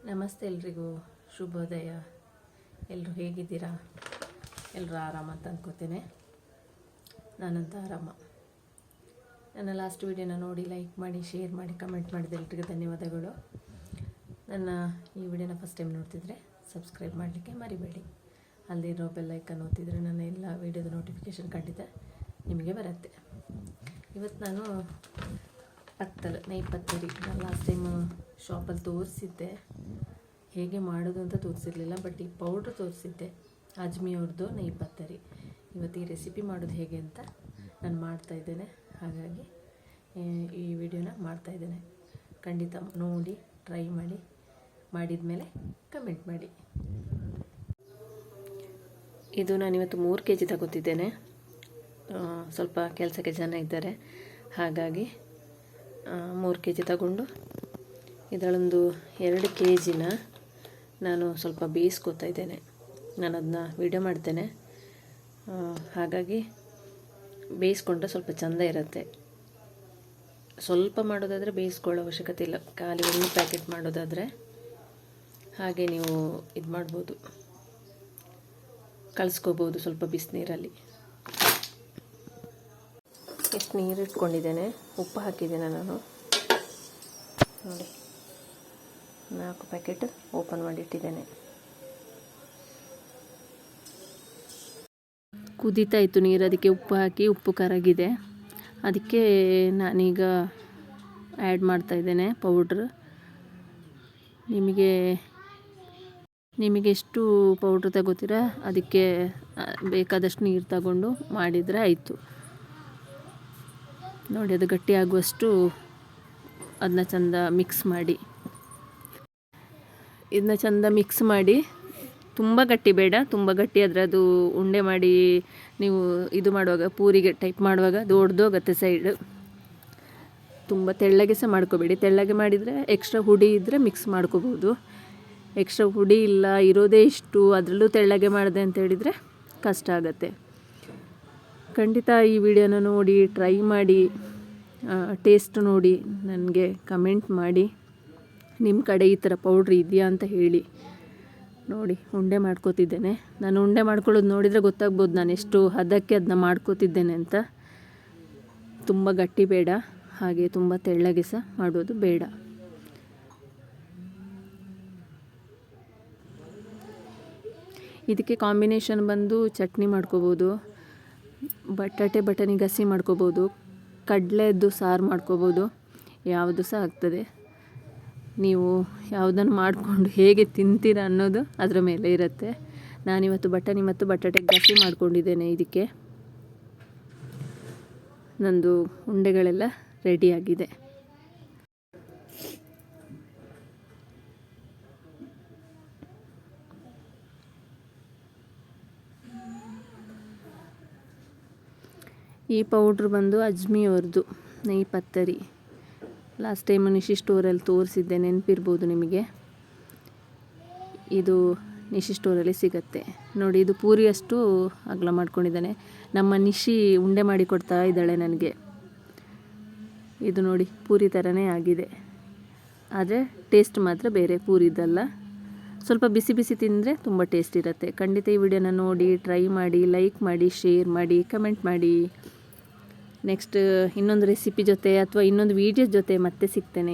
ನಮಸ್ತೆ ಎಲ್ರಿಗೂ ಶುಭೋದಯ. ಎಲ್ಲರೂ ಹೇಗಿದ್ದೀರಾ? ಎಲ್ಲರೂ ಆರಾಮ ಅಂತ ಅಂದ್ಕೋತೇನೆ. ನಾನಂತ ಆರಾಮ. ನನ್ನ ಲಾಸ್ಟ್ ವಿಡಿಯೋನ ನೋಡಿ ಲೈಕ್ ಮಾಡಿ, ಶೇರ್ ಮಾಡಿ, ಕಮೆಂಟ್ ಮಾಡಿದ ಎಲ್ರಿಗೂ ಧನ್ಯವಾದಗಳು. ನನ್ನ ಈ ವಿಡಿಯೋನ ಫಸ್ಟ್ ಟೈಮ್ ನೋಡ್ತಿದ್ರೆ ಸಬ್ಸ್ಕ್ರೈಬ್ ಮಾಡಲಿಕ್ಕೆ ಮರಿಬೇಡಿ. ಅಲ್ಲದೆ ಇರೋ ಬೆಲ್ ಐಕನ್ ಒತ್ತಿದರೆ ನನ್ನ ಎಲ್ಲ ವಿಡಿಯೋದ ನೋಟಿಫಿಕೇಷನ್ ಖಂಡಿತ ನಿಮಗೆ ಬರುತ್ತೆ. ಇವತ್ತು ನಾನು ನೇಪತ್ತರಿ ನಾನು ಲಾಸ್ಟ್ ಟೈಮು ಶಾಪಲ್ಲಿ ತೋರಿಸಿದ್ದೆ, ಹೇಗೆ ಮಾಡೋದು ಅಂತ ತೋರಿಸಿರಲಿಲ್ಲ. ಬಟ್ ಈ ಪೌಡ್ರ್ ತೋರಿಸಿದ್ದೆ, ಅಜ್ಮಿಯವ್ರದ್ದು ನೇಪತ್ತರಿ. ಇವತ್ತು ಈ ರೆಸಿಪಿ ಮಾಡೋದು ಹೇಗೆ ಅಂತ ನಾನು ಮಾಡ್ತಾಯಿದ್ದೇನೆ. ಹಾಗಾಗಿ ಈ ವಿಡಿಯೋನ ಮಾಡ್ತಾಯಿದ್ದೇನೆ. ಖಂಡಿತ ನೋಡಿ ಟ್ರೈ ಮಾಡಿ, ಮಾಡಿದ ಮೇಲೆ ಕಮೆಂಟ್ ಮಾಡಿ. ಇದು ನಾನಿವತ್ತು 3 kg ತಗೋತಿದ್ದೇನೆ. ಸ್ವಲ್ಪ ಕೆಲಸಕ್ಕೆ ಜನ ಇದ್ದಾರೆ, ಹಾಗಾಗಿ 3 kg ತಗೊಂಡು ಇದರಲ್ಲೊಂದು 2 kgನ ನಾನು ಸ್ವಲ್ಪ ಬೇಯಿಸ್ಕೊತಾ ಇದ್ದೇನೆ. ನಾನು ಅದನ್ನ ವಿಡಿಯೋ ಮಾಡ್ತೇನೆ, ಹಾಗಾಗಿ ಬೇಯಿಸ್ಕೊಂಡ್ರೆ ಸ್ವಲ್ಪ ಚೆಂದ ಇರುತ್ತೆ. ಸ್ವಲ್ಪ ಮಾಡೋದಾದರೆ ಬೇಯಿಸ್ಕೊಳ್ಳೋ ಅವಶ್ಯಕತೆ ಇಲ್ಲ. ಖಾಲಿ 1 ಪ್ಯಾಕೆಟ್ ಮಾಡೋದಾದರೆ ಹಾಗೆ ನೀವು ಇದು ಮಾಡ್ಬೋದು, ಕಲಿಸ್ಕೋಬೋದು ಸ್ವಲ್ಪ ಬಿಸಿನೀರಲ್ಲಿ. ಎಷ್ಟು ನೀರು ಇಟ್ಕೊಂಡಿದ್ದೇನೆ, ಉಪ್ಪು ಹಾಕಿದ್ದೇನೆ ನಾನು. ನೋಡಿ 4 ಪ್ಯಾಕೆಟ್ ಓಪನ್ ಮಾಡಿಟ್ಟಿದ್ದೇನೆ. ಕುದೀತಾ ಇತ್ತು ನೀರು, ಅದಕ್ಕೆ ಉಪ್ಪು ಹಾಕಿ ಉಪ್ಪು ಕರಗಿದೆ. ಅದಕ್ಕೆ ನಾನೀಗ ಆ್ಯಡ್ ಮಾಡ್ತಾಯಿದ್ದೇನೆ ಪೌಡ್ರ್. ನಿಮಗೆ ಎಷ್ಟು ಪೌಡ್ರ್ ತಗೋತೀರಾ ಅದಕ್ಕೆ ಬೇಕಾದಷ್ಟು ನೀರು ತಗೊಂಡು ಮಾಡಿದರೆ ಆಯಿತು. ನೋಡಿ, ಅದು ಗಟ್ಟಿ ಆಗುವಷ್ಟು ಅದನ್ನ ಚೆಂದ ಮಿಕ್ಸ್ ಮಾಡಿ. ಇದನ್ನ ಚೆಂದ ಮಿಕ್ಸ್ ಮಾಡಿ. ತುಂಬ ಗಟ್ಟಿ ಬೇಡ, ತುಂಬ ಗಟ್ಟಿ ಆದರೆ ಅದು ಉಂಡೆ ಮಾಡಿ ನೀವು ಇದು ಮಾಡುವಾಗ, ಪೂರಿಗೆ ಟೈಪ್ ಮಾಡುವಾಗ ದೊಡ್ಡದೋಗುತ್ತೆ ಸೈಡ್. ತುಂಬ ತೆಳ್ಳಗೆ ಸಹ ಮಾಡ್ಕೋಬೇಡಿ. ತೆಳ್ಳಗೆ ಮಾಡಿದರೆ ಎಕ್ಸ್ಟ್ರಾ ಹುಡಿ ಇದ್ದರೆ ಮಿಕ್ಸ್ ಮಾಡ್ಕೋಬೋದು. ಎಕ್ಸ್ಟ್ರಾ ಹುಡಿ ಇಲ್ಲ, ಇರೋದೇ ಇಷ್ಟು, ಅದರಲ್ಲೂ ತೆಳ್ಳಗೆ ಮಾಡಿದೆ ಅಂತ ಹೇಳಿದರೆ ಕಷ್ಟ ಆಗುತ್ತೆ. ಖಂಡಿತ ಈ ವಿಡಿಯೋನ ನೋಡಿ ಟ್ರೈ ಮಾಡಿ, ಟೇಸ್ಟ್ ನೋಡಿ ನನಗೆ ಕಮೆಂಟ್ ಮಾಡಿ. ನಿಮ್ಮ ಕಡೆ ಈ ಥರ ಪೌಡ್ರ್ ಇದೆಯಾ ಅಂತ ಹೇಳಿ. ನೋಡಿ, ಉಂಡೆ ಮಾಡ್ಕೋತಿದ್ದೇನೆ. ನಾನು ಉಂಡೆ ಮಾಡ್ಕೊಳ್ಳೋದು ನೋಡಿದರೆ ಗೊತ್ತಾಗ್ಬೋದು ನಾನು ಎಷ್ಟು ಹದಕ್ಕೆ ಅದನ್ನ ಮಾಡ್ಕೋತಿದ್ದೇನೆ ಅಂತ. ತುಂಬ ಗಟ್ಟಿ ಬೇಡ, ಹಾಗೆ ತುಂಬ ತೆಳ್ಳಗೆ ಸಹ ಮಾಡೋದು ಬೇಡ. ಇದಕ್ಕೆ ಕಾಂಬಿನೇಷನ್ ಬಂದು ಚಟ್ನಿ ಮಾಡ್ಕೋಬೋದು, ಬಟಾಣಿ ಗಸಿ ಮಾಡ್ಕೋಬೋದು, ಕಡಲೆದ್ದು ಸಾರು ಮಾಡ್ಕೋಬೋದು, ಯಾವುದು ಸಹ ಆಗ್ತದೆ. ನೀವು ಯಾವುದನ್ನು ಮಾಡಿಕೊಂಡು ಹೇಗೆ ತಿಂತೀರ ಅನ್ನೋದು ಅದರ ಮೇಲೆ ಇರುತ್ತೆ. ನಾನಿವತ್ತು ಬಟಾಣಿ ಮತ್ತು ಬಟಾಟೆ ಗಸಿ ಮಾಡ್ಕೊಂಡಿದ್ದೇನೆ. ಇದಕ್ಕೆ ನಂದು ಉಂಡೆಗಳೆಲ್ಲ ರೆಡಿಯಾಗಿದೆ. ಈ ಪೌಡ್ರ್ ಬಂದು ಅಜ್ಮಿಯವ್ರದ್ದು ನೇಪತ್ತರಿ. ಲಾಸ್ಟ್ ಟೈಮ್ ನಿಶಿ ಸ್ಟೋರಲ್ಲಿ ತೋರಿಸಿದ್ದೆ, ನೆನಪಿರ್ಬೋದು ನಿಮಗೆ. ಇದು ನಿಶಿ ಸ್ಟೋರಲ್ಲಿ ಸಿಗುತ್ತೆ. ನೋಡಿ, ಇದು ಪೂರಿಯಷ್ಟು ಅಗಲ ಮಾಡ್ಕೊಂಡಿದ್ದಾನೆ. ನಮ್ಮ ನಿಶಿ ಉಂಡೆ ಮಾಡಿ ಕೊಡ್ತಾ ಇದ್ದಾಳೆ ನನಗೆ. ಇದು ನೋಡಿ, ಪೂರಿ ಥರನೇ ಆಗಿದೆ, ಆದರೆ ಟೇಸ್ಟ್ ಮಾತ್ರ ಬೇರೆ, ಪೂರಿದಲ್ಲ. ಸ್ವಲ್ಪ ಬಿಸಿ ಬಿಸಿ ತಿಂದರೆ ತುಂಬ ಟೇಸ್ಟ್ ಇರುತ್ತೆ. ಖಂಡಿತ ಈ ವಿಡಿಯೋನ ನೋಡಿ ಟ್ರೈ ಮಾಡಿ, ಲೈಕ್ ಮಾಡಿ, ಶೇರ್ ಮಾಡಿ, ಕಮೆಂಟ್ ಮಾಡಿ. ನೆಕ್ಸ್ಟ್ ಇನ್ನೊಂದು ರೆಸಿಪಿ ಜೊತೆ ಅಥವಾ ಇನ್ನೊಂದು ವೀಡಿಯೋ ಜೊತೆ ಮತ್ತೆ ಸಿಗ್ತೇನೆ.